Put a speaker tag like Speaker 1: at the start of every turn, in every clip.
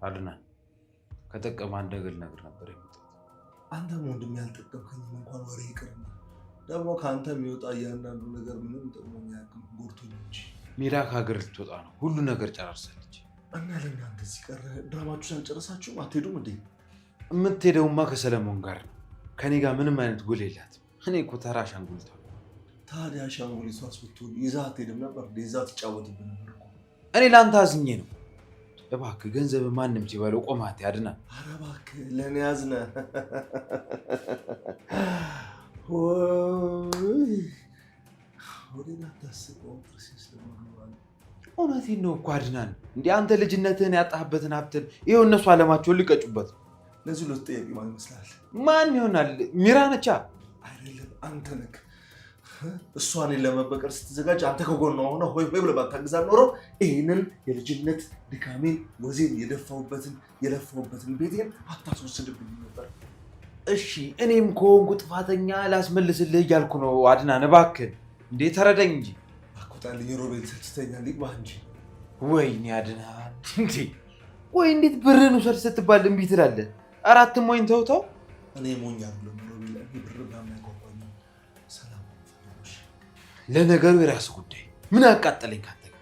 Speaker 1: አድናን ከጠቀም አንድ ነገር ነገር ነበር የምትለው
Speaker 2: አንተም ወንድም ያልጠቀምከኝም እንኳን ወሬ ይቅርና ደግሞ ከአንተ የሚወጣ እያንዳንዱ ነገር ምንም ጥቅም ያቅም ጎርቶኝ እንጂ
Speaker 1: ሚራ ከሀገር ልትወጣ ነው። ሁሉ ነገር ጨራርሳለች።
Speaker 2: እና ለምን አንተ እዚህ ቀረ? ድራማችሁን አልጨረሳችሁም? አትሄዱም እንዴ?
Speaker 1: የምትሄደውማ ከሰለሞን ጋር ነው። ከኔ ጋር ምንም አይነት ጎል የላትም። እኔ እኮ ተራ አሻንጉሊቷ።
Speaker 2: ታዲያ አሻንጉሊቷስ ብትሆን ይዛ አትሄድም ነበር? ይዛ ትጫወትብን ነበር እኮ።
Speaker 1: እኔ ለአንተ አዝኜ ነው። እባክህ ገንዘብ ማንም ሲበለው ቆማት ያድናል።
Speaker 2: ኧረ እባክህ ለእኔ ያዝነህ። ወዴት አታስበው? ፕሮሴስ ለማንዋል
Speaker 1: እውነቴን ነው እኮ አድናን። እንዴ አንተ ልጅነትህን ያጣህበትን ሀብትን ይኸው እነሱ አለማቸውን ሊቀጩበት።
Speaker 2: ለዚህ ሁለት ጥያቄ ማን ይመስላል?
Speaker 1: ማን ይሆናል? ሚራ ነቻ።
Speaker 2: አይደለም አንተ ነህ። እሷ እኔን ለመበቀል ስትዘጋጅ አንተ ከጎኗ ሆነ ሆይ ሆይ ብለህ ባታግዛት ኖሮ ይህንን የልጅነት ድካሜን ወዜን የለፋሁበትን ቤቴን አታስወስድብኝ ነበር።
Speaker 1: እሺ እኔም ከሆንኩ ጥፋተኛ ላስመልስልህ እያልኩ ነው አድናን። እባክህ እንዴ ተረዳኝ እንጂ።
Speaker 2: አቆጣልኝ ሮቤል፣ ሰልችተኛል። ይግባህ እንጂ።
Speaker 1: ወይኔ አድናን እንዴ! ወይ እንዴት ብርህን ውሰድ ስትባል እምቢ ትላለህ? አራት ሞኝ ተውተው።
Speaker 2: እኔ ሞኝ አይደለም ሮቤል፣ እኔ ብር ምናምን ያጓጓኝ ሰላም ፈልጎሽ።
Speaker 1: ለነገሩ የራስህ ጉዳይ። ምን አቃጠለኝ ካንተ ጋር?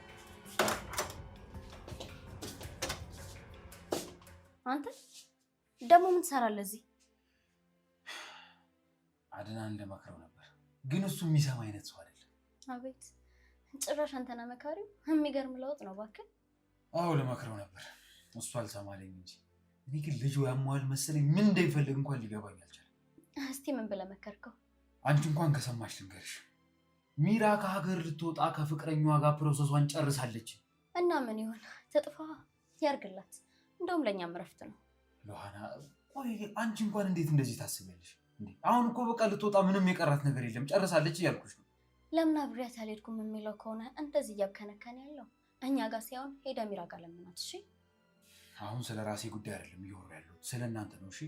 Speaker 3: አንተ ደግሞ ምን ትሰራለህ እዚህ?
Speaker 1: አድናን ለመክረው ነበር ግን እሱ የሚሰማ አይነት ሰው አይደለም።
Speaker 3: አቤት ጭራሽ አንተና መካሪው የሚገርም ለውጥ ነው እባክህ።
Speaker 1: አዎ ለመክረው ነበር እሱ አልሰማለኝ እንጂ እኔ ግን ልጁ ያሟል መሰለኝ። ምን እንደሚፈልግ እንኳን ሊገባኝ አልቻለም።
Speaker 3: እስቲ ምን ብለህ መከርከው?
Speaker 1: አንቺ እንኳን ከሰማሽ ልንገርሽ፣ ሚራ ከሀገር ልትወጣ ከፍቅረኛዋ ጋር ፕሮሰሷን ጨርሳለች።
Speaker 3: እና ምን ይሆን ተጥፋ ያርግላት። እንደውም ለእኛም እረፍት ነው።
Speaker 1: ዮሐና ቆይ አንቺ እንኳን እንዴት እንደዚህ ታስቢያለሽ? አሁን እኮ በቃ ልትወጣ ምንም የቀራት ነገር የለም ጨርሳለች እያልኩሽ ነው።
Speaker 3: ለምን አብሬያት አልሄድኩም የሚለው ከሆነ እንደዚህ እያብከነከን ያለው እኛ ጋር ሳይሆን ሄደ ሚራ ጋር ለምናት። እሺ
Speaker 1: አሁን ስለ ራሴ ጉዳይ አይደለም እያወሩ ያለሁት ስለ እናንተ ነው። እሺ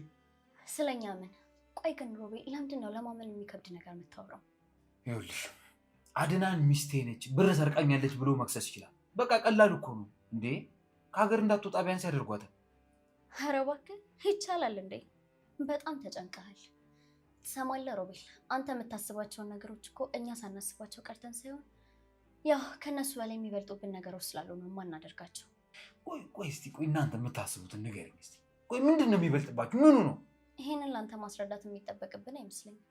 Speaker 3: ስለኛ ምን? ቆይ ግን ሮቤ ለምንድን ነው ለማመን የሚከብድ ነገር የምታወራው?
Speaker 1: ይኸውልሽ አድናን ሚስቴ ነች ብር ሰርቃኛለች ብሎ መክሰስ ይችላል። በቃ ቀላል እኮ ነው እንዴ። ከሀገር እንዳትወጣ ቢያንስ ያደርጓታል።
Speaker 3: ኧረ እባክህ ይቻላል እንዴ? በጣም ተጨንቀሃል። ትሰማለህ ሮቤል፣ አንተ የምታስባቸውን ነገሮች እኮ እኛ ሳናስባቸው ቀርተን ሳይሆን ያው ከነሱ በላይ የሚበልጡብን ነገሮች ስላሉ ነው የማናደርጋቸው።
Speaker 1: ቆይ እስቲ እናንተ የምታስቡትን ንገረኝ እስቲ። ቆይ ምንድን ነው የሚበልጥባችሁ? ምኑ ነው?
Speaker 3: ይሄንን ለአንተ ማስረዳት የሚጠበቅብን አይመስለኝም።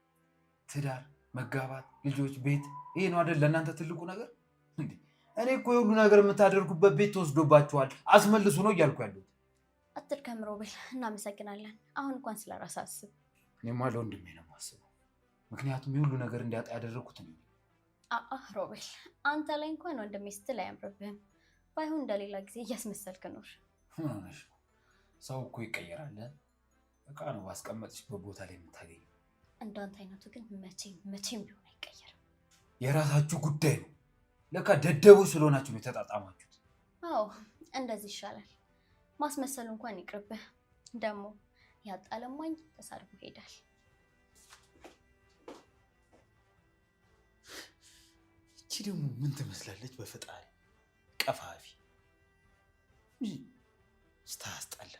Speaker 1: ትዳር፣ መጋባት፣ ልጆች፣ ቤት፣ ይሄ ነው አይደል ለእናንተ ትልቁ ነገር እንዴ? እኔ እኮ የሁሉ ነገር የምታደርጉበት ቤት ተወስዶባችኋል፣ አስመልሱ ነው እያልኩ ያለሁት።
Speaker 3: አትድከም ሮቤል፣ እናመሰግናለን። አሁን እንኳን ስለ ራስህ አስብ።
Speaker 1: እኔማ ለወንድሜ ነው የማስበው፣ ምክንያቱም የሁሉ ነገር እንዲያጣ ያደረግኩት ነው።
Speaker 3: ሮቤል፣ አንተ ላይ እንኳን ወንድሜ ስትል አያምርብህም። ባይሆን እንደሌላ ጊዜ እያስመሰልክ ኖር።
Speaker 1: ምን ሆነሽ ነው? ሰው እኮ ይቀየራል። እቃ ነው ባስቀመጥሽበት ቦታ ላይ የምታገኝ።
Speaker 3: እንዳንተ አይነቱ ግን መቼም ቢሆን አይቀየርም።
Speaker 1: የራሳችሁ ጉዳይ ነው። ለካ ደደቦች ስለሆናችሁ ነው የተጣጣማችሁት።
Speaker 3: አዎ እንደዚህ ይሻላል። ማስመሰሉ እንኳን ይቅርብህ። ደግሞ ያጣለማኝ ተሳድቦ ሄዳል።
Speaker 1: እቺ ደግሞ ምን ትመስላለች? በፈጣሪ ቀፋፊ ስታስጠላ።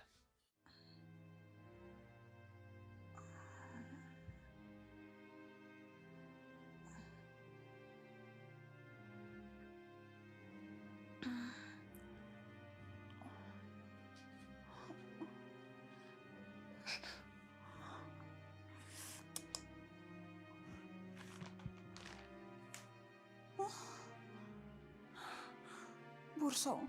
Speaker 4: ቦርሳው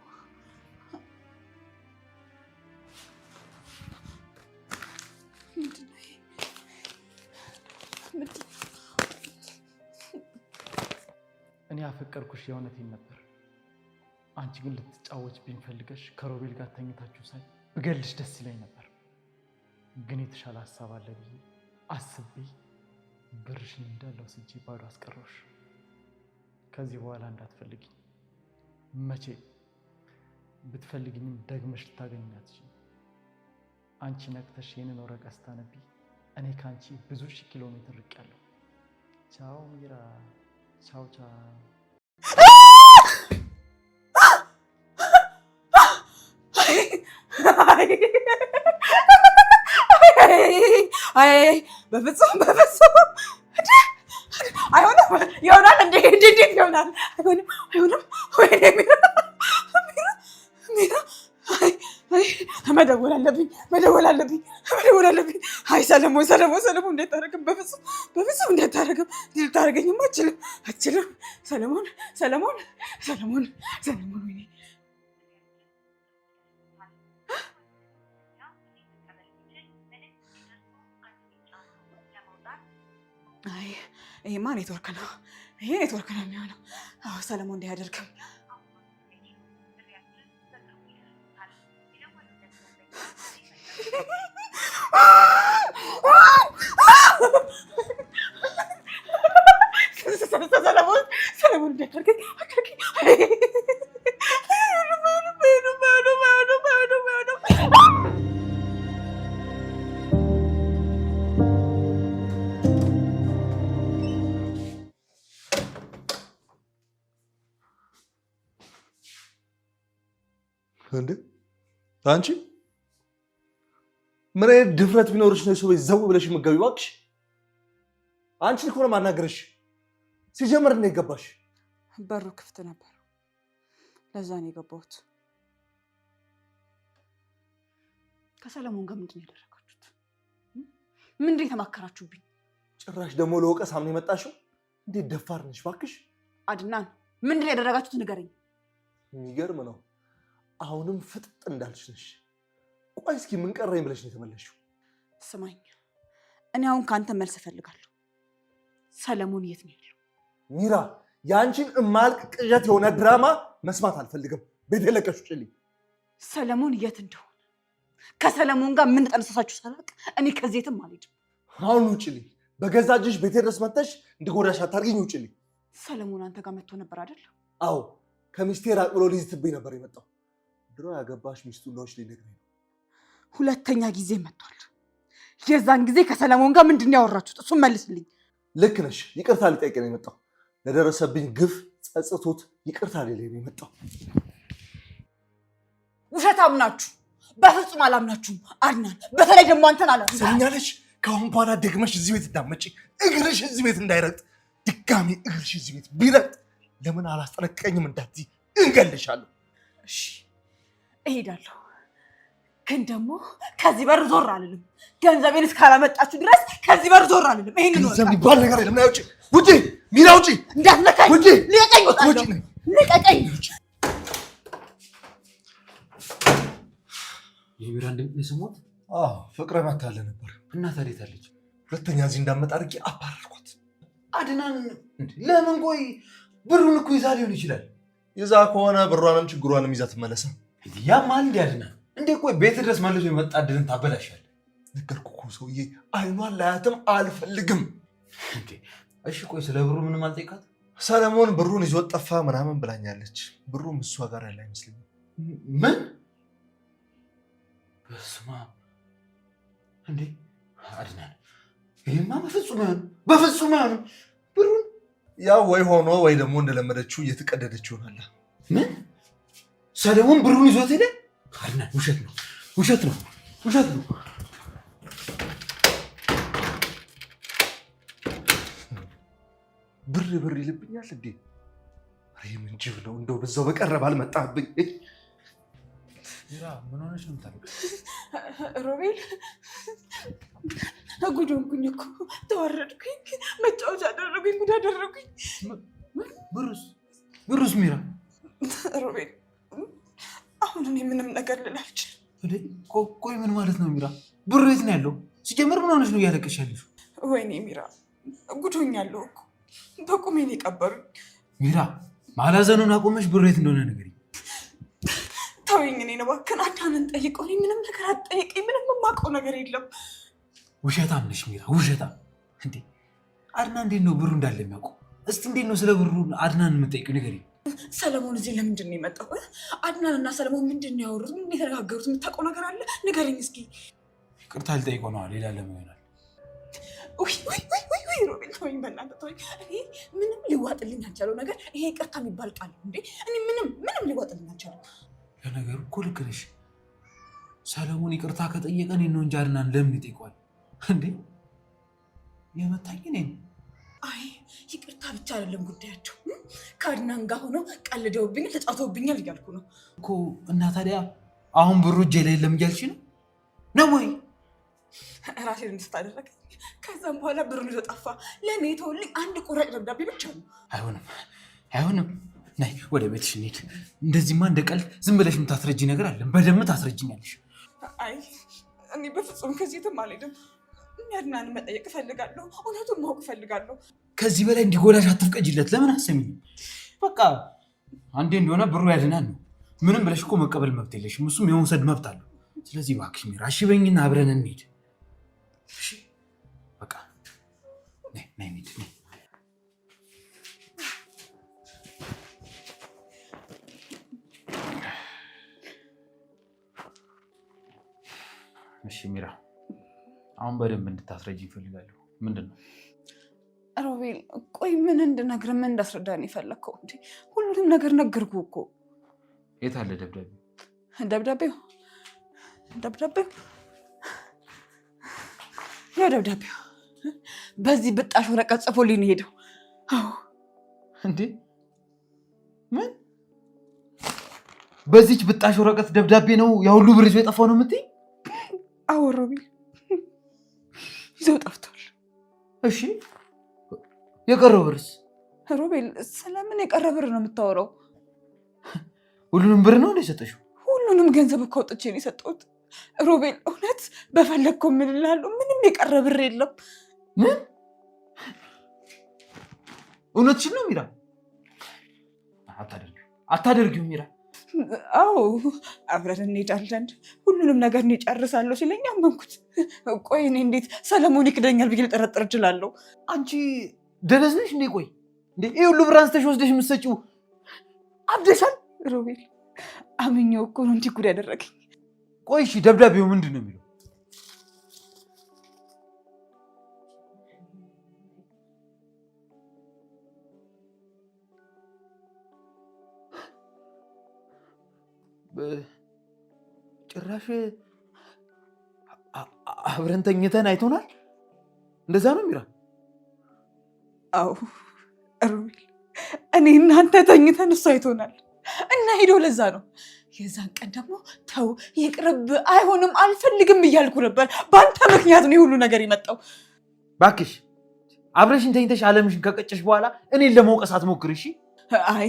Speaker 5: እኔ አፈቀርኩሽ የእውነቴን ነበር። አንቺ ግን ልትጫወችብኝ ፈልገሽ ከሮቤል ጋር ተኝታችሁ ሳይ ብገልሽ ደስ ይለኝ ነበር። ግን የተሻለ ሀሳብ አለ ብዬ አስቤ ብርሽን እንዳለው ስጄ ባዶ አስቀረሽ። ከዚህ በኋላ እንዳትፈልጊኝ። መቼ ብትፈልግኝም ደግመሽ ልታገኝ አትችይም። አንቺ ነቅተሽ ይህንን ወረቀት ስታነቢ እኔ ከአንቺ ብዙ ሺህ ኪሎ ሜትር ርቄያለሁ። ቻው ሚራ፣ ቻው ቻው።
Speaker 4: አይ አይ በፍጹም አይሆንም። ይሆናል እንዴ? እንዴት ይሆናል? አይሆንም። ወይኔ ሚራ መደወል አለብኝ። አይ ሰለሞን እንዴት ታደርግም? በፍጹም እንዴት ታደርግም? ልታደርገኝም አችልም። ሰለሞን ወይኔ አይ ይሄማ ኔትወርክ ነው። ይሄ ኔትወርክ ነው የሚሆነው። አዎ ሰለሞን እንዲህ አያደርግም። ሰለሞን እንዲህ አያደርግም።
Speaker 2: እንዴ አንቺ ምን አይነት ድፍረት ቢኖርሽ ነው ሰው ዘው ብለሽ የምትገቢው? እባክሽ አንቺን እኮ ነው የማናገርሽ። ሲጀምር እንዴት ገባሽ?
Speaker 4: በሩ ክፍት ነበር፣ ለዛ ነው የገባሁት። ከሰለሞን ጋር ምንድን ነው ያደረጋችሁት? ምንድን ነው የተማከራችሁብኝ?
Speaker 2: ጭራሽ ደግሞ ለወቀሳ ምን የመጣሽው? እንዴት ደፋር ነሽ እባክሽ።
Speaker 4: አድናን ምንድን ነው ያደረጋችሁት ንገረኝ።
Speaker 2: የሚገርም ነው። አሁንም ፍጥጥ እንዳልሽ ነሽ። ቆይ እስኪ ምን ቀረኝ ብለሽ ነው የተመለሽው?
Speaker 4: ስማኝ፣ እኔ አሁን ከአንተ መልስ እፈልጋለሁ። ሰለሞን የት ነው ያለው?
Speaker 2: ሚራ፣ የአንቺን እማልቅ ቅዠት የሆነ ድራማ መስማት አልፈልግም። ቤት ለቀሽ ውጭልኝ።
Speaker 4: ሰለሞን የት እንደሆነ ከሰለሞን ጋር ምን ጠነሰሳችሁ ሳላውቅ እኔ ከዚህ የትም አልሄድም።
Speaker 2: አሁን ውጭልኝ። በገዛ እጅሽ ቤቴ ድረስ መጥተሽ እንድጎዳሽ አታርጊኝ። ውጭልኝ።
Speaker 4: ሰለሞን አንተ ጋር መጥቶ ነበር አይደል?
Speaker 2: አዎ፣ ከሚስቴ ራቅ ብሎ ሊዝትብኝ ነበር የመጣው። ድሮ ያገባሽ ሚስቱ ነውሽ ሊነግረኝ ነው።
Speaker 4: ሁለተኛ ጊዜ መጥቷል። የዛን ጊዜ ከሰለሞን ጋር ምንድን ነው ያወራችሁት? እሱን መልስልኝ።
Speaker 2: ልክ ነሽ። ይቅርታ ሊጠይቅ ነው የመጣው። ለደረሰብኝ ግፍ ጸጽቶት ይቅርታ ሊለኝ ነው የመጣው።
Speaker 4: ውሸታም ናችሁ። በፍጹም አላምናችሁም። አድናን፣ በተለይ ደግሞ አንተን አላምናችሁም።
Speaker 2: ሰኛለሽ። ከአሁን በኋላ ደግመሽ እዚህ ቤት እንዳትመጪ፣ እግርሽ እዚህ ቤት እንዳይረግጥ። ድጋሚ እግርሽ እዚህ ቤት ቢረግጥ ለምን አላስጠነቀኝም እንዳትዪ እንገልሻለሁ።
Speaker 4: እሺ እሄዳለሁ፣ ግን ደግሞ ከዚህ በር ዞር አልልም። ገንዘቤን እስካላመጣችሁ ድረስ ከዚህ በር ዞር አልልም። ይሄንን ነው
Speaker 2: ገንዘብ የሚባል ነገር የለም። ውጪ! ውጪ! ሚራ ውጪ!
Speaker 4: እንዳትነካኝ!
Speaker 2: ውጪ!
Speaker 4: ልቀቀኝ! ወጣለሁ! ልቀቀኝ!
Speaker 1: የሚራ እንደምትሰሙት?
Speaker 2: አዎ፣ ፍቅረ መታለ ነበር
Speaker 1: እና ታዲያ ታለች።
Speaker 2: ሁለተኛ እዚህ እንዳመጣ አድርጌ አባረርኳት።
Speaker 1: አድናን ለምን? ቆይ ብሩን እኮ ይዛ ሊሆን ይችላል።
Speaker 2: ይዛ ከሆነ ብሯንም ችግሯንም ይዛ ትመለሳ።
Speaker 1: ያማል እንዲ አድናን እንዴ? ቆይ ቤት ድረስ መልሶ የመጣ እድልን ታበላሻል።
Speaker 2: ነገርኩህ እኮ ሰውዬ፣ አይኗን ላያትም አልፈልግም።
Speaker 1: እሺ ቆይ ስለ ብሩ ምንም አልጠይቃት?
Speaker 2: ሰለሞን ብሩን ይዞት ጠፋ ምናምን ብላኛለች። ብሩም እሷ ጋር ያለ አይመስለኝም።
Speaker 1: ምን? በስመ አብ! እንዴ አድናን፣ ይሄማ በፍጹም አይሆንም። ብሩን
Speaker 2: ያው ወይ ሆኖ ወይ ደግሞ እንደለመደችው እየተቀደደች ይሆናል።
Speaker 1: ምን? ሰለሞን ብሩን ይዞት ሄደ? አድናን፣ ውሸት ነው።
Speaker 2: ብር ይልብኛል እንዴ? አይ ምን ጅብ ነው እንደው በዛው በቀረብ አልመጣብኝ።
Speaker 1: ምን ሆነሽ ነው የምታለቅሽ?
Speaker 4: ሮቤል፣ ጉድ ሆንኩኝ እኮ ተዋረድኩኝ። መጫወቻ አደረጉኝ፣ ጉድ አደረጉኝ።
Speaker 1: ብሩስ? ሚራ፣
Speaker 4: ሮቤል፣ አሁን እኔ ምንም ነገር ልል አልችልም።
Speaker 1: ቆይ ምን ማለት ነው ሚራ? ብሩ የት ነው ያለው? ሲጀምር ምን ሆነሽ ነው እያለቀሽ ያለሽው?
Speaker 4: ወይኔ ሚራ፣ ጉድ ሆኛለሁ እኮ በቁሜ ነው የቀበሩኝ።
Speaker 1: ሚራ፣ ማላዘኑን አቆመሽ ብሩ የት እንደሆነ ንገሪኝ።
Speaker 4: ተወኝ፣ እኔን እባክህን። አዳንን ጠይቀው። እኔ ምንም ነገር አትጠይቀኝ። ምንም የማውቀው ነገር የለም።
Speaker 1: ውሸታም ነሽ ሚራ፣ ውሸታም። እንዴ አድና እንዴት ነው ብሩ እንዳለ የሚያውቀው? እስቲ እንዴት ነው ስለ ብሩ አድናን የምጠይቂው? ንገሪኝ።
Speaker 4: ሰለሞን እዚህ ለምንድን ነው የመጣው? አድናን እና ሰለሞን ምንድን ነው ያወሩት? ምን የተነጋገሩት? የምታውቀው ነገር አለ? ንገረኝ እስኪ።
Speaker 1: ይቅርታ ልጠይቀው ነዋ። ሌላ ለምን ይሆናል?
Speaker 4: ወይ ሮቤል፣ ተወኝ በእናትህ ተወኝ። እኔ ምንም ሊዋጥልኝ አልቻለው ነገር ይሄ ይቅርታ የሚባል ቃል እንዴ? እኔ ምንም ሊዋጥልኝ አልቻለው።
Speaker 1: ለነገሩ እኮ ልክ ነሽ። ሰለሞን ይቅርታ ከጠየቀ እኔን ነው እንጂ አድናን ለምን ይጠይቀዋል? እንዴ የመታኝ እኔ?
Speaker 4: አይ ይቅርታ ብቻ አይደለም ጉዳያቸው። ከአድናን ጋር ሆነው ቀልደውብኛል፣ ተጫውተውብኛል እያልኩ ነው
Speaker 1: እኮ። እና ታዲያ አሁን ብሩ እጄ ላይ የለም እያልሽ ነው ወይ?
Speaker 4: ራሴን እንድታደረገ ከዛም በኋላ ብሩን ይዞ ጠፋ። ለእኔ የተወልኝ አንድ ቆራጭ ደብዳቤ ብቻ ነው።
Speaker 1: አይሆንም። ነይ ወደ ቤትሽ እንሂድ። እንደዚህማ እንደ ቀልድ ዝም ብለሽ የምታስረጂ ነገር አለን። በደንብ ታስረጅኛለሽ።
Speaker 4: አይ እኔ በፍጹም ከዚህ የትም አልሄድም። አድናንን መጠየቅ እፈልጋለሁ። እውነቱን ማወቅ እፈልጋለሁ።
Speaker 1: ከዚህ በላይ እንዲጎዳሽ አትፍቀጂለት። ለምን አሰሚኝ? በቃ አንዴ እንደሆነ ብሩ ያድናል ነው። ምንም ብለሽ እኮ መቀበል መብት የለሽም። እሱም የመውሰድ መብት አለው። ስለዚህ እባክሽ ሚራ እሺ በይኝና አብረን እንሂድ። እሺ በቃ ነይ እንሂድ። እሺ ሚራ አሁን በደንብ እንድታስረጅ ይፈልጋለሁ። ምንድን ነው?
Speaker 4: ሮቤል ቆይ ምን እንድነግርህ ምን እንዳስረዳህ ነው የፈለግከው? እንዴ ሁሉንም ነገር ነገርኩህ እኮ።
Speaker 1: የት አለ ደብዳቤው?
Speaker 4: ያው ደብዳቤው በዚህ ብጣሽ ወረቀት ጽፎልኝ ነው ሄደው። አዎ
Speaker 1: እንዴ ምን? በዚች ብጣሽ ወረቀት ደብዳቤ ነው ያ ሁሉ ብር ይዞ የጠፋው ነው የምትይ?
Speaker 4: አዎ ሮቤል ይዘው ጠፍቷል።
Speaker 1: እሺ የቀረው ብርስ?
Speaker 4: ሮቤል ስለምን የቀረ ብር ነው የምታወራው?
Speaker 1: ሁሉንም ብር ነው የሰጠሽው?
Speaker 4: ሁሉንም ገንዘብ እኮ አውጥቼ ነው የሰጠሁት ሮቤል። እውነት በፈለግከው ምን እላለሁ? ምንም የቀረ ብር የለም።
Speaker 1: ምን? እውነትሽን ነው ሚራ? አታደርጊው ሚራ።
Speaker 4: አዎ አብረን እንሄዳለን፣ ሁሉንም ነገር እኔ እጨርሳለሁ ሲለኝ አመንኩት። ቆይ እኔ እንዴት ሰለሞን ይክደኛል ብዬ ልጠረጥር እችላለሁ?
Speaker 1: አንቺ ደነዝ ነሽ እንዴ? ቆይ እንዴ ይሄ ሁሉ ብር አንስተሽ ወስደሽ የምትሰጪው አብደሻል?
Speaker 4: ሮቤል አምኜው እኮ ነው እንዲህ ጉድ ያደረገኝ።
Speaker 1: ቆይ እሺ ደብዳቤው ምንድን ነው የሚለው? ጭራሽ አብረን ተኝተን አይቶናል። እንደዛ ነው ሚራ?
Speaker 4: አዎ ሮቤል እኔ እናንተ ተኝተን እሱ አይቶናል እና ሄደው ለዛ ነው። የዛን ቀን ደግሞ ተው ይቅርብ፣ አይሆንም፣ አልፈልግም እያልኩ ነበር። በአንተ ምክንያት ነው የሁሉ ነገር የመጣው።
Speaker 1: እባክሽ አብረሽን ተኝተሽ አለምሽን ከቀጨሽ በኋላ እኔን ለመውቀስ አትሞክሪ እሺ?
Speaker 4: አይ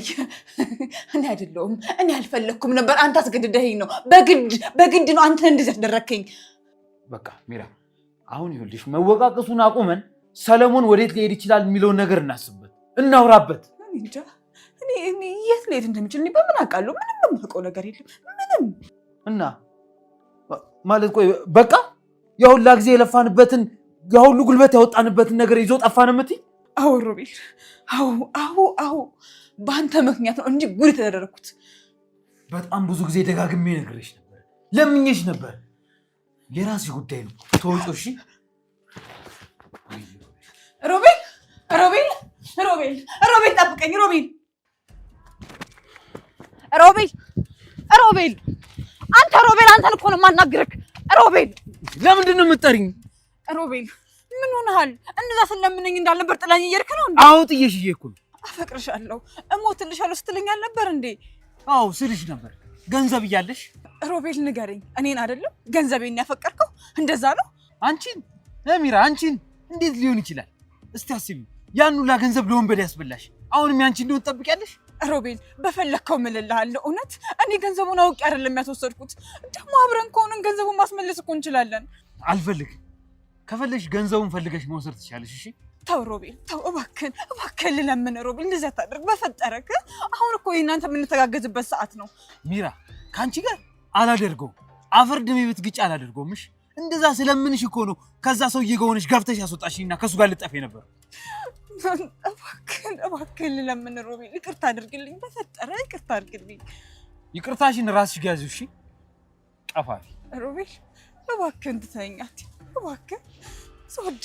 Speaker 4: እኔ አይደለሁም፣ እኔ አልፈለግኩም ነበር። አንተ አስገድደኸኝ ነው፣ በግድ ነው አንተ እንደዚህ ያስደረግከኝ።
Speaker 1: በቃ ሚራ አሁን ይኸውልሽ መወቃቀሱን አቁመን ሰለሞን ወዴት ሊሄድ ይችላል የሚለውን ነገር እናስብበት፣ እናውራበት።
Speaker 4: እንጃ እኔ የት ልሄድ እንደምችል እኔ በምን አውቃለሁ? ምንም የማውቀው ነገር የለም ምንም።
Speaker 1: እና ማለት ቆይ በቃ የሁላ ጊዜ የለፋንበትን የሁሉ ጉልበት ያወጣንበትን ነገር ይዞ ጠፋን የምትይ?
Speaker 4: አዎ ሮቤል፣ አዎ በአንተ ምክንያት ነው እንጂ ጉድ የተደረግኩት።
Speaker 1: በጣም ብዙ ጊዜ ደጋግሜ ነግሬሽ ነበር፣ ለምኜሽ ነበር። የራስሽ ጉዳይ ነው ተወጪው። እሺ
Speaker 4: ሮቤል ጠብቀኝ። ሮቤል አንተን እኮ ነው የማናግርህ። ሮቤል
Speaker 1: ለምንድን ነው የምትጠሪኝ?
Speaker 4: ሮቤል ምን ሆነሃል? እንደዛ ስለምነኝ እንዳልነበር ጥላኝ እየሄድክ ነው እንዴ?
Speaker 1: አዎ ጥዬሽ እየሄድኩ ነው።
Speaker 4: አፈቅርሻለሁ፣ እሞትልሻለሁ ስትለኝ አልነበር እንዴ?
Speaker 1: አዎ ስልሽ ነበር። ገንዘብ እያለሽ።
Speaker 4: ሮቤል ንገረኝ፣ እኔን አይደለም ገንዘቤን ያፈቀርከው? እንደዛ ነው?
Speaker 1: አንቺን ሚራ፣ አንቺን እንዴት ሊሆን ይችላል? እስቲ አስቢ፣ ያን ሁላ ገንዘብ ለወንበዴ ያስበላሽ። አሁንም ያንቺ እንደሆነ ትጠብቂያለሽ?
Speaker 4: ሮቤል በፈለግከው እምልልሃለሁ። እውነት እኔ ገንዘቡን አውቄ አይደለም ያስወሰድኩት። ደግሞ አብረን ከሆነን ገንዘቡን ማስመለስ እኮ እንችላለን።
Speaker 1: አልፈልግም። ከፈለሽ ገንዘቡን ፈልገሽ መውሰድ ትችላለሽ። እሺ
Speaker 4: ተው ሮቤል ተው፣ እባክህን ልለምን ሮቤል፣ እንደዚህ አታደርግ በፈጠረክ። አሁን እኮ የእናንተ የምንተጋገዝበት ሰዓት ነው።
Speaker 1: ሚራ ከአንቺ ጋር አላደርገውም፣ አፈር ድሜ ብትግጭ አላደርገውም። እሺ እንደዛ ስለምንሽ እኮ ነው ከዛ ሰውዬ ጋር ሆነሽ ገፍተሽ ያስወጣሽኝና ከሱ ጋር ልጠፍ ነበር።
Speaker 4: እባክህን ልለምን ሮቤል፣ ይቅርታ አድርግልኝ፣ በፈጠረ ይቅርታ አድርግልኝ።
Speaker 1: ይቅርታሽን ራስሽ ጋር እሺ ጠፋፊ
Speaker 4: ሮቤል፣ እባክህን ትተኸኝ አትሂድ፣ እባክህ ስወድ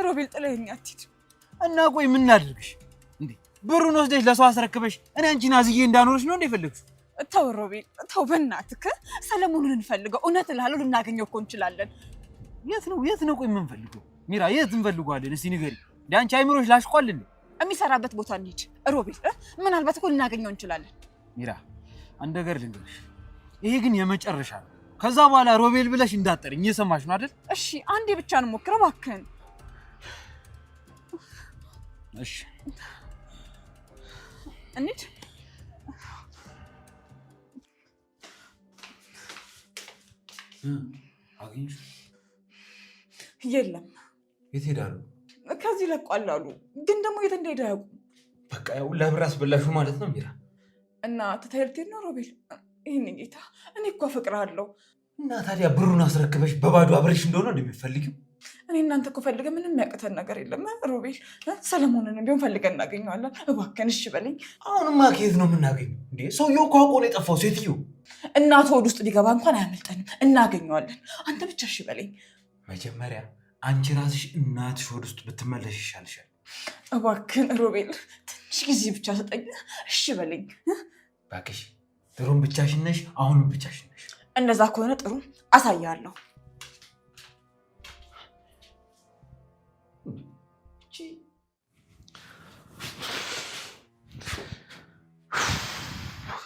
Speaker 4: ሮቤል ጥለኸኝ አትሂድ።
Speaker 1: እና ቆይ ምን እናድርግሽ እንዴ? ብሩን ወስደሽ ለሰው አስረክበሽ እኔ አንቺን አዝዬ እንዳኖርሽ ነው እንዴ የፈለግሽው?
Speaker 4: ተው ሮቤል ተው፣ በእናትህ ሰለሞኑን እንፈልገው። እውነት እልሃለሁ ልናገኘው እኮ እንችላለን።
Speaker 1: የት ነው ቆይ የምንፈልገው? ሚራ የት እንፈልገዋለን? እስቲ ንገሪ። ዳንቺ አይምሮሽ ላሽቋል እንዴ?
Speaker 4: የሚሰራበት ቦታ እንሂድ ሮቤል። ምናልባት እኮ ልናገኘው እንችላለን።
Speaker 1: ሚራ አንድ ነገር ልንገርሽ፣ ይሄ ግን የመጨረሻ ነው። ከዛ በኋላ ሮቤል ብለሽ እንዳጠርኝ እየሰማሽ ነው አይደል?
Speaker 4: እሺ አንዴ ብቻ ነው ሞክረው እባክህን።
Speaker 1: እሺ
Speaker 4: እንሂድ።
Speaker 1: አግኝሽ?
Speaker 4: የለም።
Speaker 1: የት ሄዳሉ?
Speaker 4: ከዚህ ለቋል አሉ፣ ግን ደግሞ የት እንደሄደ አያውቁም።
Speaker 1: በቃ ያው ለብር አስበላሽው ማለት ነው ሚራ።
Speaker 4: እና ትተልቴ ነው ሮቤል። ይህን ጌታ እኔ እኮ አፈቅርሃለሁ።
Speaker 1: እና ታዲያ ብሩን አስረክበሽ በባዶ አብረሽ እንደሆነ እንደሚፈልጊው?
Speaker 4: እኔ እናንተ እኮ ፈልገን ምንም የሚያቅተን ነገር የለም ሮቤል። ሰለሞንን ቢሆን ፈልገን እናገኘዋለን። እባክህን እሺ በለኝ።
Speaker 1: አሁንማ ከየት ነው የምናገኘው እንዴ? ሰውየው እኮ አውቆ ነው የጠፋው። ሴትዮ
Speaker 4: እናቱ ሆድ ውስጥ ቢገባ እንኳን አያመልጠንም፣ እናገኘዋለን። አንተ ብቻ እሺ በለኝ።
Speaker 1: መጀመሪያ አንቺ ራስሽ እናትሽ ሆድ ውስጥ ብትመለሽ ይሻልሻል።
Speaker 4: እባክህን ሮቤል ትንሽ ጊዜ ብቻ ሰጠኝ፣ እሺ በለኝ።
Speaker 1: እባክሽ ድሮም ብቻሽን ነሽ፣ አሁንም ብቻሽን ነሽ።
Speaker 4: እንደዛ ከሆነ ጥሩ አሳያለሁ።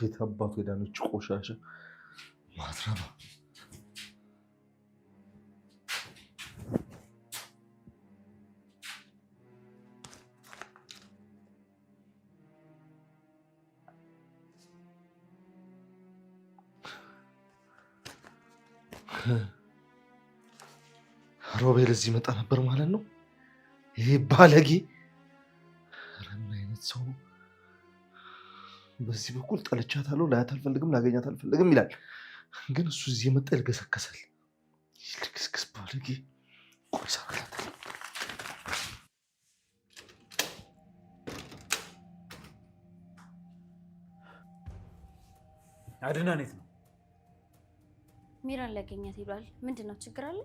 Speaker 2: የታባቱ ሄዳነች ቆሻሻ ማትረባ። ሮቤል እዚህ መጣ ነበር ማለት ነው። ይሄ ባለጌ ምን አይነት ሰው ነው? በዚህ በኩል ጠልቻታለሁ፣ ላያት አልፈልግም፣ ላገኛት አልፈልግም ይላል። ግን እሱ እዚህ የመጣ ይልገሰከሳል። ይልገስከስ ባለጌ። ቆይ እሰራላታለሁ።
Speaker 1: አድናን የት ነው?
Speaker 3: ሚራን ሊያገኛት ሄዷል። ምንድን ነው ችግር አለ?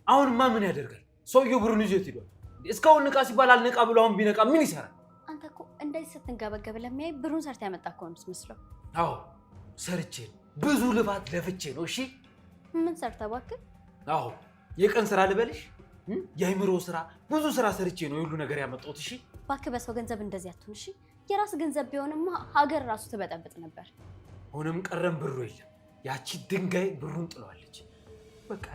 Speaker 1: አሁንማ ምን ያደርጋል? ሰውየው ብሩን ይዞት ሄዷል። እስካሁን ንቃ ሲባል አልነቃ ብሎ አሁን ቢነቃ ምን ይሰራል?
Speaker 3: አንተ እኮ እንደዚህ ስትንገበገብ ለሚያይ ብሩን ሰርታ ያመጣ እኮ ነው የምትመስለው።
Speaker 1: አዎ ሰርቼ ነው፣ ብዙ ልፋት ለፍቼ ነው። እሺ
Speaker 3: ምን ሰርታ እባክህ?
Speaker 1: አዎ የቀን ስራ ልበልሽ፣ የአይምሮ ስራ፣ ብዙ ስራ ሰርቼ ነው የሁሉ ነገር ያመጣሁት። እሺ
Speaker 3: እባክህ በሰው ገንዘብ እንደዚህ አትሁን። እሺ የራስ ገንዘብ ቢሆንማ ሀገር ራሱ ትበጠብጥ ነበር።
Speaker 1: ሆነም ቀረም ብሩ የለም። ያቺ ድንጋይ ብሩን ጥለዋለች። በቃ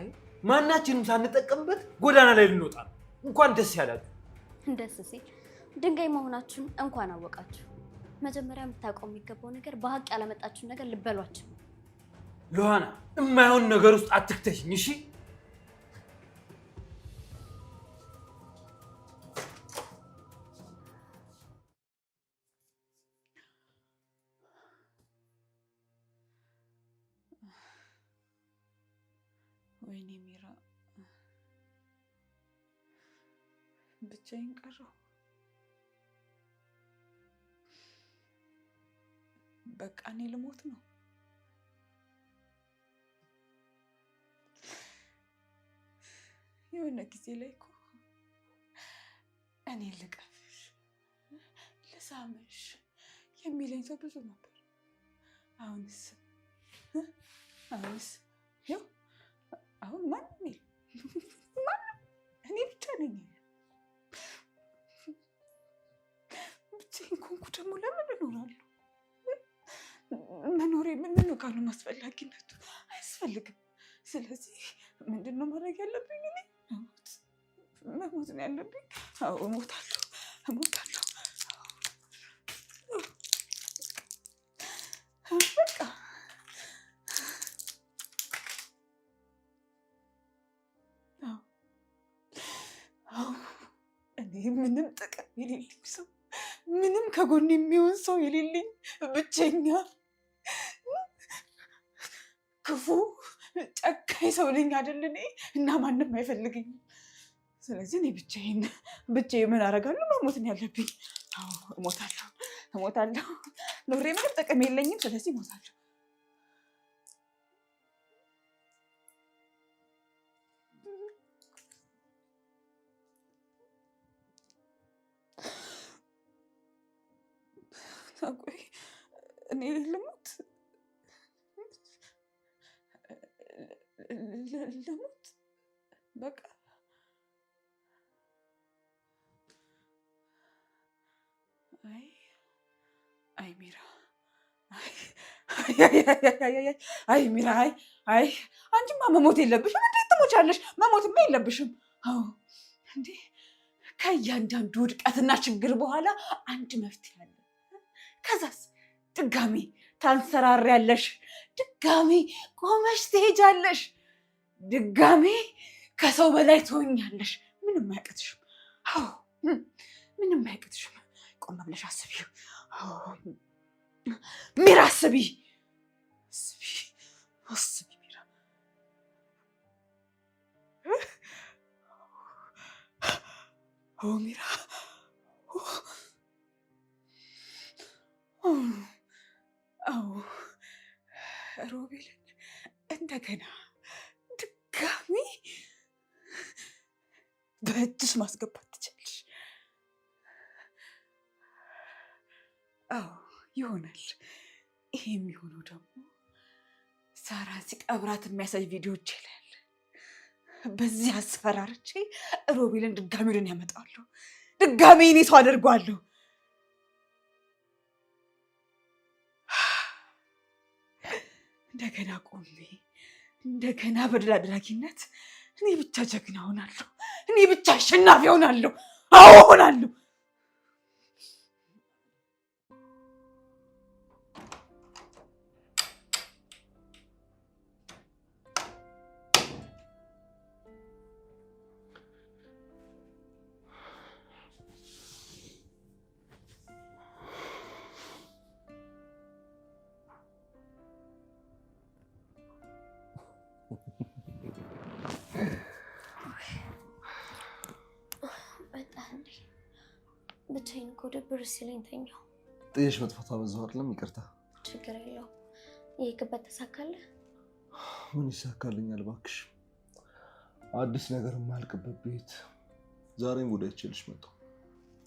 Speaker 1: ማናችንም ሳንጠቀምበት ጎዳና ላይ ልንወጣ ነው። እንኳን ደስ ያላችሁ።
Speaker 3: ደስ ሲል ድንጋይ መሆናችሁን እንኳን አወቃችሁ። መጀመሪያ የምታውቀው የሚገባው ነገር በሀቅ ያላመጣችሁን ነገር ልበሏችሁ።
Speaker 1: ሉሃና የማይሆን ነገር ውስጥ አትክተሽኝ እሺ።
Speaker 4: ወይኔ ሚራ ብቻዬን ቀረሁ። በቃ እኔ ልሞት ነው። የሆነ ጊዜ ላይ እኮ እኔ ልቀፍሽ ልሳምሽ የሚለኝ ሰው ብዙ ነበር። አሁንስ ይኸው አሁን ማንም የለም። ማንም እኔ ብቻ ነኝ። ብቻዬን ኮንኩ ደግሞ ለምን እኖራለሁ? መኖሬ ምንድን ነው ካሉ አስፈላጊነቱ አያስፈልግም። ስለዚህ ምንድን ነው ማድረግ ያለብኝ? እኔ መሞት ነው ያለብኝ። አዎ እሞታለሁ። በቃ እኔ ምንም ጥቅም የሌለኝ ሰው፣ ምንም ከጎን የሚሆን ሰው የሌለኝ ብቸኛ ክፉ ጨካኝ ሰው ነኝ አይደል እኔ? እና ማንም አይፈልገኝም። ስለዚህ እኔ ብቻዬን ምን አደርጋለሁ? መሞት ነው ያለብኝ። አዎ እሞታለሁ። ኖሬ ምንም ጥቅም የለኝም። ስለዚህ እሞታለሁ። ቆይ እኔ ልሞት? በቃ አይ ሚራ አይ ሚራ አይ አንቺማ መሞት የለብሽም። እንዴት ትሞቻለሽ? መሞትማ የለብሽም። አዎ እንዴ ከእያንዳንዱ ውድቀትና ችግር በኋላ አንድ መፍትሄ አለ። ከዛስ ድጋሚ ታንሰራሪያለሽ፣ ድጋሚ ቆመሽ ትሄጃለሽ፣ ድጋሚ ከሰው በላይ ትሆኛለሽ። ምንም አያቅትሽም። አዎ ምንም አያቅትሽም። ቆም ብለሽ አስቢ ሚራ፣ አስቢ ሚራ። ሚራ ሮቤልን እንደገና ድጋሚ በእጅሽ ማስገባት ትችላለሽ። ይሆናል። ይሄ የሚሆነው ደግሞ ሳራ ሲቀብራት የሚያሳይ ቪዲዮዎች ይላል። በዚህ አስፈራርቼ ሮቤልን ድጋሚ ወደ እኔ ያመጣዋለሁ። ድጋሚ እኔ ሰው አደርገዋለሁ። እንደገና ቆሜ እንደገና በድል አድራጊነት እኔ ብቻ ጀግና ሆናለሁ። እኔ ብቻ አሸናፊ ሆናለሁ። አዎ ሆናለሁ።
Speaker 3: ብቻዬን እኮ ድብር ሲለኝ ተኛሁ።
Speaker 2: ጥዬሽ መጥፋት አበዛሁ አይደለም? ይቅርታ።
Speaker 3: ችግር የለውም። የሄድክበት ተሳካልህ?
Speaker 2: ምን ይሳካልኛል እባክሽ። አዲስ ነገር የማያልቅበት ቤት። ዛሬም ጉዳይ ይችልሽ መጣሁ።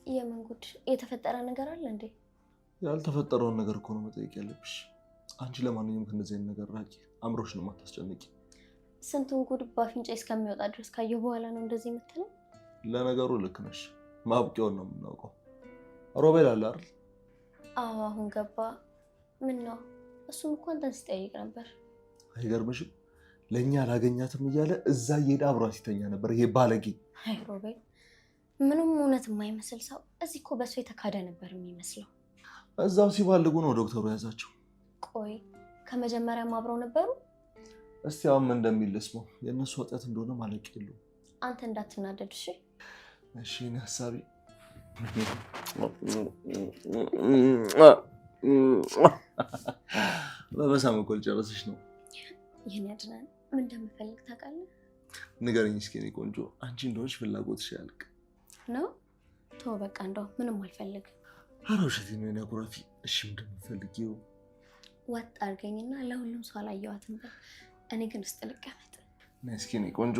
Speaker 3: የምን ጉድ? የተፈጠረ ነገር አለ እንዴ?
Speaker 2: ያልተፈጠረውን ነገር እኮ ነው መጠየቅ ያለብሽ። አንቺ ለማንኛውም ከእንደዚህ አይነት ነገር ራቂ። አእምሮሽ ነው የማታስጨንቂ።
Speaker 3: ስንቱን ጉድ በአፍንጫ እስከሚወጣ ድረስ ካየሁ በኋላ ነው እንደዚህ የምትለው?
Speaker 2: ለነገሩ ልክ ነሽ። ማብቂያውን ነው የምናውቀው። ሮቤል አለ አይደል?
Speaker 3: አዎ አሁን ገባ። ምን ነው? እሱም እኮ አንተን ሲጠይቅ ነበር።
Speaker 2: አይገርምሽም? ለእኛ አላገኛትም እያለ እዛ እየሄደ አብሯት ሲተኛ ነበር። ይሄ ባለጌ።
Speaker 3: አይ ሮቤል፣ ምንም እውነት የማይመስል ሰው እዚህ እኮ በሱ የተካደ ነበር የሚመስለው።
Speaker 2: እዛው ሲባልጉ ነው ዶክተሩ ያዛቸው።
Speaker 3: ቆይ ከመጀመሪያም አብረው ነበሩ?
Speaker 2: እስቲ አሁን ምን እንደሚል ልስማው። የእነሱ ወጣት እንደሆነ ማለቅ የለውም።
Speaker 3: አንተ እንዳትናደድ እሺ?
Speaker 2: እሺ እኔ ሀሳቢ በበሳም እኮ ልጨረስሽ ነው።
Speaker 3: ይህን ያድናል። ምን እንደምፈልግ ታውቃለህ?
Speaker 2: ንገረኝ እስኪ የእኔ ቆንጆ። አንቺ እንደሆንሽ ፍላጎትሽ ያልቅ
Speaker 3: ነው። ተው በቃ፣ እንደው ምንም አልፈልግም።
Speaker 2: ኧረ ውሸቴን ነው የእኔ አኩራፊ። እሺ እንደምፈልጊው
Speaker 3: ወጥ አድርገኝና ለሁሉም ሰው አላየኋትም። እኔ ግን ውስጥ ልቀመጥ።
Speaker 2: ነይ እስኪ የእኔ ቆንጆ።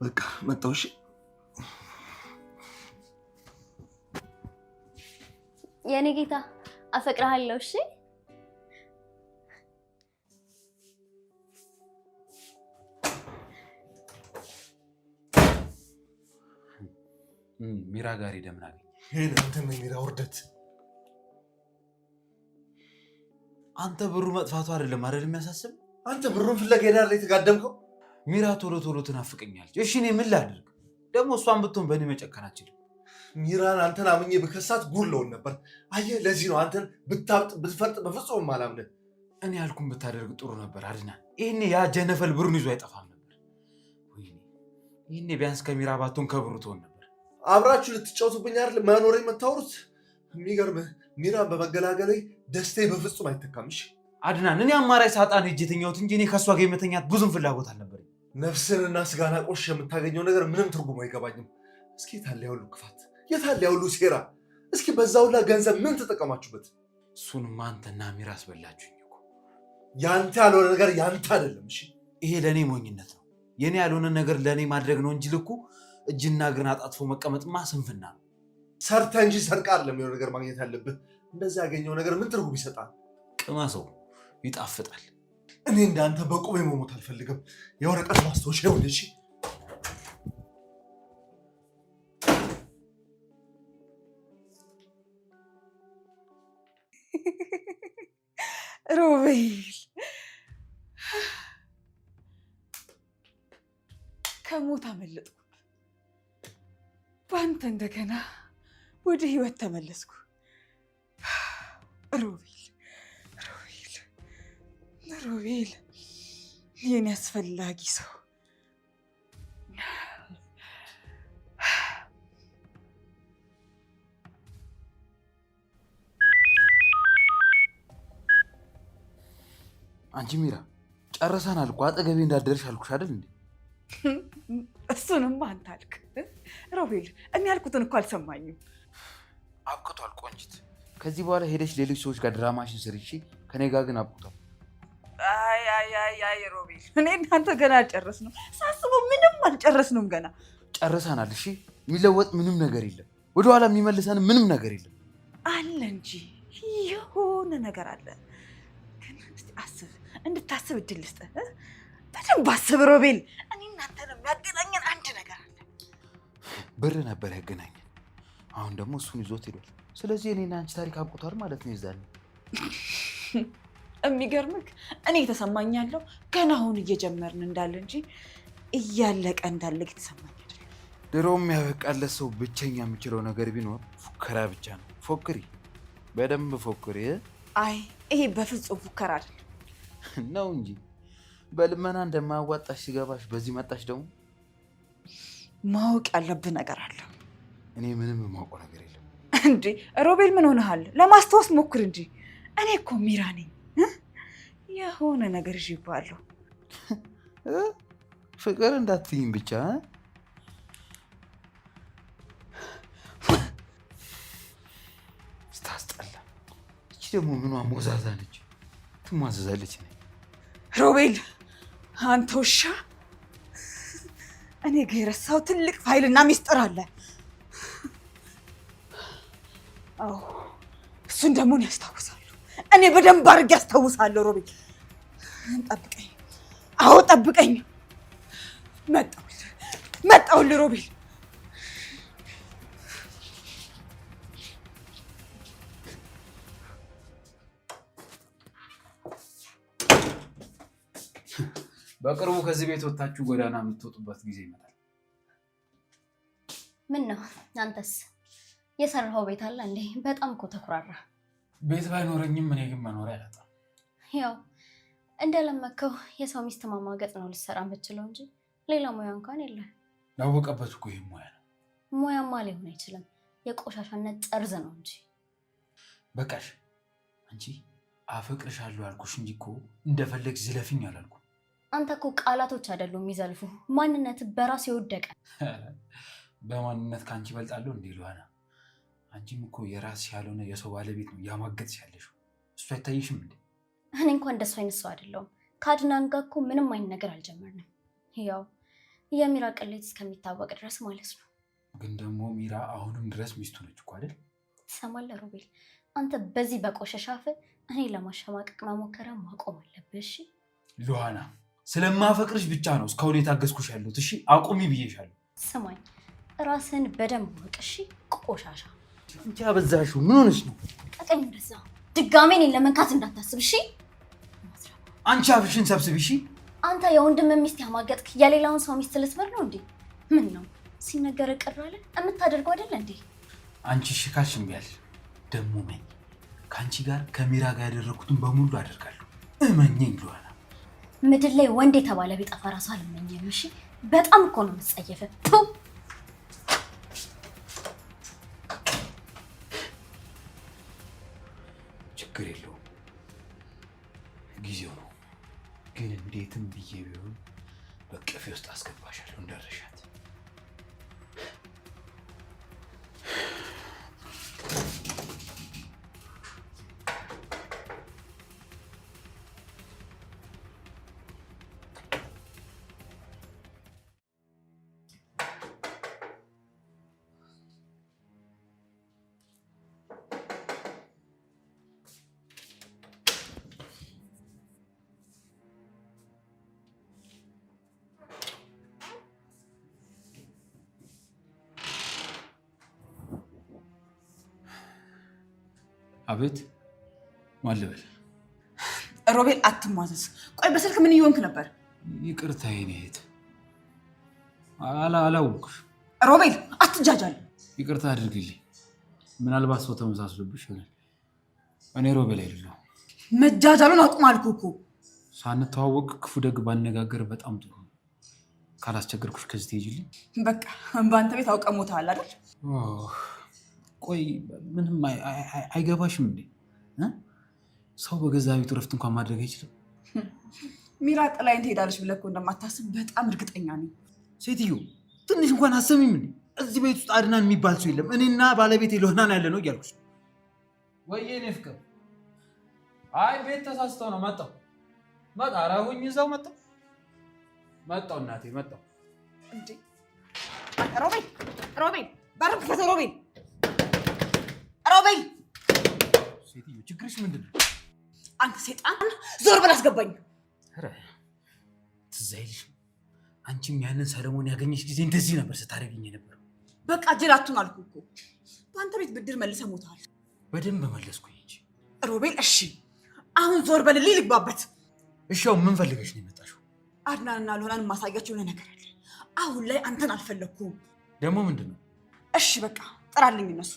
Speaker 2: በቃ መጣሁ። እሺ
Speaker 3: የኔ ጌታ አፈቅርሃለሁ። እሺ
Speaker 1: ሚራ ጋር ሄደህ ምን አገኘህ?
Speaker 2: ሄደ አንተም የሚራ ውርደት።
Speaker 1: አንተ ብሩ መጥፋቱ አይደለም የሚያሳስብ?
Speaker 2: አንተ ብሩን ፍለጋ ሄዳር ላይ የተጋደምከው።
Speaker 1: ሚራ ቶሎ ቶሎ ትናፍቀኛለች። እሺ እኔ ምን ላድርግ? ደግሞ እሷን ብትሆን በእኔ መጨከን አችልም።
Speaker 2: ሚራን አንተን አምኜ ብከሳት ጉድ ለውን ነበር። አየህ፣ ለዚህ ነው አንተን ብታብጥ ብትፈርጥ በፍጹም አላምንህ።
Speaker 1: እኔ ያልኩን ብታደርግ ጥሩ ነበር አድናን። ይሄኔ ያ ጀነፈል ብሩን ይዞ አይጠፋም ነበር። ወይኔ ይሄኔ ቢያንስ ከሚራ ባትሆን ከብሩ ትሆን ነበር።
Speaker 2: አብራችሁ ልትጫወቱብኝ አይደል መኖሬ የምታወሩት? የሚገርምህ ሚራን በመገላገሌ ደስታዬ በፍጹም አይተካምሽ።
Speaker 1: አድናን፣ እኔ አማራጭ ሳጣን ሄጄ የተኛሁት እንጂ እኔ ከእሷ ጋር የመተኛት ብዙም ፍላጎት አልነበረኝ።
Speaker 2: ነፍስንና ስጋና ቆሽ የምታገኘው ነገር ምንም ትርጉም አይገባኝም። እስኪ የታለ ያሁሉ ክፋት፣ የታለ ያሁሉ ሴራ? እስኪ በዛ ሁላ ገንዘብ ምን ተጠቀማችሁበት?
Speaker 1: እሱንማ አንተና ሚራ አስበላችሁኝ እኮ።
Speaker 2: ያንተ ያልሆነ ነገር ያንተ አይደለም። እሺ
Speaker 1: ይሄ ለእኔ ሞኝነት ነው። የኔ ያልሆነ ነገር ለእኔ ማድረግ ነው እንጂ ልኩ እጅና እግርን አጣጥፎ መቀመጥማ ስንፍና ነው።
Speaker 2: ሰርተ እንጂ ሰርቃ አይደለም የሆነ ነገር ማግኘት ያለብህ። እንደዚህ ያገኘው ነገር ምን ትርጉም ይሰጣል?
Speaker 1: ቅመሰው፣ ይጣፍጣል።
Speaker 2: እኔ እንዳንተ በቁሜ መሞት አልፈልግም። የወረቀት ማስታወሻ ይሁን። እሺ
Speaker 4: ሮቤል ከሞት አመለጥኩ። በአንተ እንደገና ወደ ህይወት ተመለስኩ። ሮቤል ሮቤል ሮቤል የኔ አስፈላጊ ሰው።
Speaker 1: አንቺ ሚራ ጨርሰናል እኮ አጠገቤ እንዳደርሽ አልኩሽ አይደል እንዴ?
Speaker 4: እሱንም አንተ አልክ። ሮቤል እኔ ያልኩትን እኮ አልሰማኝም።
Speaker 1: አብቅቷል ቆንጂት። ከዚህ በኋላ ሄደሽ ሌሎች ሰዎች ጋር ድራማሽን ስሪ እሺ። ከኔ ጋር ግን አብቅቷል።
Speaker 4: አይ ሮቤል እኔ እናንተ ገና አልጨረስንም። ሳስበው ምንም አልጨረስንም ገና።
Speaker 1: ጨርሰናል እሺ። የሚለወጥ ምንም ነገር የለም። ወደኋላ የሚመልሰን ምንም ነገር የለም።
Speaker 4: አለ እንጂ የሆነ ነገር አለ። ግን እስቲ አስብ፣ እንድታስብ እድል ልስጥህ። በደንብ አስብ ሮቤል። እኔ እናንተን የሚያገናኘን አንድ ነገር አለ።
Speaker 1: ብር ነበር ያገናኘን። አሁን ደግሞ እሱን ይዞት ሄዷል። ስለዚህ እኔና አንቺ ታሪክ አብቅቷል ማለት ነው። ይዛል
Speaker 4: የሚገርምህ እኔ የተሰማኝ ያለው ገና አሁን እየጀመርን እንዳለ እንጂ እያለቀ እንዳለ የተሰማኝ አይደለም።
Speaker 1: ድሮም ያበቃለት ሰው ብቸኛ የምችለው ነገር ቢኖር ፉከራ ብቻ ነው። ፎክሪ፣ በደንብ ፎክሪ።
Speaker 4: አይ ይሄ በፍጹም ፉከራ አይደለም
Speaker 1: ነው እንጂ በልመና እንደማያዋጣሽ ሲገባሽ በዚህ መጣሽ። ደግሞ
Speaker 4: ማወቅ ያለብህ ነገር አለ።
Speaker 1: እኔ ምንም የማውቀው ነገር የለም።
Speaker 4: እንዴ ሮቤል ምን ሆነሃል? ለማስታወስ ሞክር እንጂ። እኔ እኮ ሚራ ነኝ። የሆነ ነገር ይባለው
Speaker 1: ፍቅር እንዳትይኝ ብቻ። ስታስጠላ። እቺ ደግሞ ምኗ ሞዛዛ ነች፣ ትሟዘዛለች።
Speaker 4: ሮቤል አንተ ውሻ፣ እኔ ጋ የረሳው ትልቅ ፋይልና ሚስጥር አለ። አዎ እሱን ደግሞ ያስታውሳሉ። እኔ በደንብ አድርጌ ያስታውሳለሁ። ሮቤል ጠብቀኝ። አዎ ጠብቀኝ። መጣሁልህ ሮቤል።
Speaker 1: በቅርቡ ከዚህ ቤት ወጣችሁ ጎዳና የምትወጡበት ጊዜ ይመጣል።
Speaker 3: ምን ነው አንተስ የሰራኸው ቤት አለ እንዴ? በጣም እኮ ተኩራራ።
Speaker 1: ቤት ባይኖረኝም እኔ ግን መኖሪያ አላጣም።
Speaker 3: ያው እንደለመከው የሰው ሚስት ማማገጥ ነው ልትሰራ የምትችለው እንጂ ሌላ ሙያ እንኳን የለም።
Speaker 1: ያወቀበት እኮ ይሄ ሙያ ነው።
Speaker 3: ሙያማ ሊሆን አይችልም፣ የቆሻሻነት ጠርዝ ነው እንጂ።
Speaker 1: በቃሽ አንቺ። አፈቅርሻለሁ አልኩሽ እንጂ እኮ እንደፈለግሽ ዝለፍኝ አላልኩም።
Speaker 3: አንተ እኮ ቃላቶች አይደሉም የሚዘልፉ፣ ማንነት በራሱ የወደቀ።
Speaker 1: በማንነት ከአንቺ ይበልጣለሁ እንዴ ሉሃና? አንቺም እኮ የራስሽ ያልሆነ የሰው ባለቤት ነው እያማገጥሽ ያለሽው። እሱ አይታይሽም እንዴ?
Speaker 3: እኔ እንኳን እንደሱ አይነት ሰው አይደለሁም። ከአድናን ጋር እኮ ምንም አይነት ነገር አልጀመርንም። ያው የሚራ ቅሌት እስከሚታወቅ ድረስ ማለት ነው።
Speaker 1: ግን ደግሞ ሚራ አሁንም ድረስ ሚስቱ ነች እኮ አይደል?
Speaker 3: ትሰማለህ ሮቤል፣ አንተ በዚህ በቆሸሻ አፍ እኔ ለማሸማቀቅ መሞከር ማቆም አለብህ። እሺ
Speaker 1: ሉሃና፣ ስለማፈቅርሽ ብቻ ነው እስካሁን የታገዝኩሽ ያለሁት። እሺ አቁሚ ብዬሻለሁ።
Speaker 3: ስማኝ፣ ራስን በደንብ ወቅ። እሺ ቆሻሻ
Speaker 1: አንቺ አበዛሽው። ምን ሆነሽ ነው?
Speaker 3: ቀቀኝ እንደዛ ድጋሜ እኔን ለመንካት እንዳታስብ እሺ።
Speaker 1: አንቺ አፍሽን ሰብስቢ እሺ።
Speaker 3: አንተ የወንድም ሚስት ያማገጥክ የሌላውን ሰው ሚስት ልትበር ነው እንዴ? ምን ነው ሲነገር ቅር አለ የምታደርገው አይደል እንዴ?
Speaker 1: አንቺ እሺ ካልሽ እምቢ አልሽ። ደግሞ መኝ ከአንቺ ጋር ከሚራ ጋር ያደረኩትን በሙሉ አደርጋለሁ። እመኝኝ ሉሃና።
Speaker 3: ምድር ላይ ወንድ የተባለ ቢጠፋ ራሱ አልመኝም። እሺ በጣም እኮ ነው የምትጸየፈው።
Speaker 1: ችግር የለውም ጊዜው ነው። ግን እንዴትም ብዬ ቢሆን በቀፌ ውስጥ አስገባሻለሁ እንዳረሻት። አቤት ማለበል
Speaker 4: ሮቤል አትሟዘዝ። ቆይ በስልክ ምን እየሆንክ ነበር?
Speaker 1: ይቅርታ የኔ እህት አላወኩሽ።
Speaker 4: ሮቤል አትጃጃል።
Speaker 1: ይቅርታ አድርግልኝ። ምናልባት ሰው ተመሳስሎብሽ ይሆናል። እኔ ሮቤል አይደለሁም።
Speaker 4: መጃጃሉን አቁም አልኩህ እኮ።
Speaker 1: ሳንተዋወቅ ክፉ ደግ ባነጋገር በጣም ጥሩ ነው። ካላስቸገርኩሽ ከዚህ ትሄጂልኝ።
Speaker 4: በቃ በአንተ ቤት አውቀህ ሞተሃል አይደል?
Speaker 1: ቆይ ምንም አይገባሽም እንዴ? ሰው በገዛ ቤቱ እረፍት እንኳን ማድረግ አይችልም?
Speaker 4: ሚራ ጥላዬን ትሄዳለች ብለህ እኮ እንደማታስብ በጣም እርግጠኛ ነኝ።
Speaker 1: ሴትዮ ትንሽ እንኳን አሰሚም እንዴ? እዚህ ቤት ውስጥ አድናን የሚባል ሰው የለም። እኔና ባለቤቴ ለሆናን ያለ ነው እያልኩሽ። ወይዬ እኔ ፍቅር፣ አይ ቤት ተሳስተው ነው። መጣሁ አራሁኝ እዛው መጣሁ እናቴ መጣሁ።
Speaker 4: እንዴ ሮቤል በርም ክፈት። ሮቤል
Speaker 1: ሴትዮ ችግርሽ ምንድን ነው?
Speaker 4: አንተ ሴጣን ዞር በል አስገባኝ።
Speaker 1: ኧረ ትዝ አይልሽም? አንቺም ያንን ሰለሞን ያገኘሽ ጊዜ እንደዚህ ነበር ስታደርጊኝ የነበረው።
Speaker 4: በቃ ጅላቱን አልኩህ እኮ። በአንተ ቤት ብድር መልሰህ ሞተሃል።
Speaker 1: በደንብ መለስኩኝ እንጂ
Speaker 4: ሮቤል። እሺ አሁን ዞር በልልኝ ልግባበት።
Speaker 1: እሺ አሁን ምን ፈልገሽ ነው የመጣሽው?
Speaker 4: አድናንና ለሆናን የማሳያቸው ነገር አለ። አሁን ላይ አንተን አልፈለግኩም።
Speaker 1: ደግሞ ምንድን ነው?
Speaker 4: እሺ በቃ ጥራልኝ እነሱ።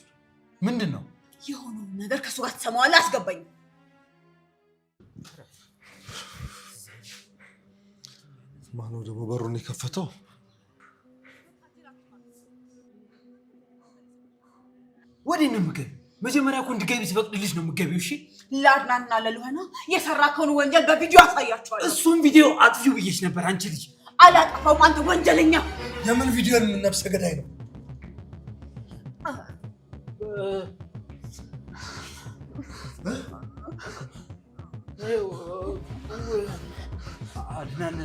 Speaker 1: ምንድን ነው?
Speaker 4: የሆነውን ነገር ከእሱ ጋር ትሰማዋለህ። አስገባኝ።
Speaker 2: ማነው ደግሞ በሩን የከፈተው?
Speaker 1: ወዴት ነው የምትገቢው? መጀመሪያ እኮ እንድትገቢ ሲፈቅድልሽ ነው የምትገቢው። እሺ
Speaker 4: ለአድናንና ለልሆና የሰራከውን ወንጀል በቪዲዮ አሳያቸዋለሁ።
Speaker 1: እሱም ቪዲዮ አጥፊው ብዬሽ ነበር። አንቺ ልጅ
Speaker 4: አላጠፋውም። አንተ ወንጀለኛ።
Speaker 2: የምን ቪዲዮን ነፍሰ ገዳይ ነው?
Speaker 1: አድናን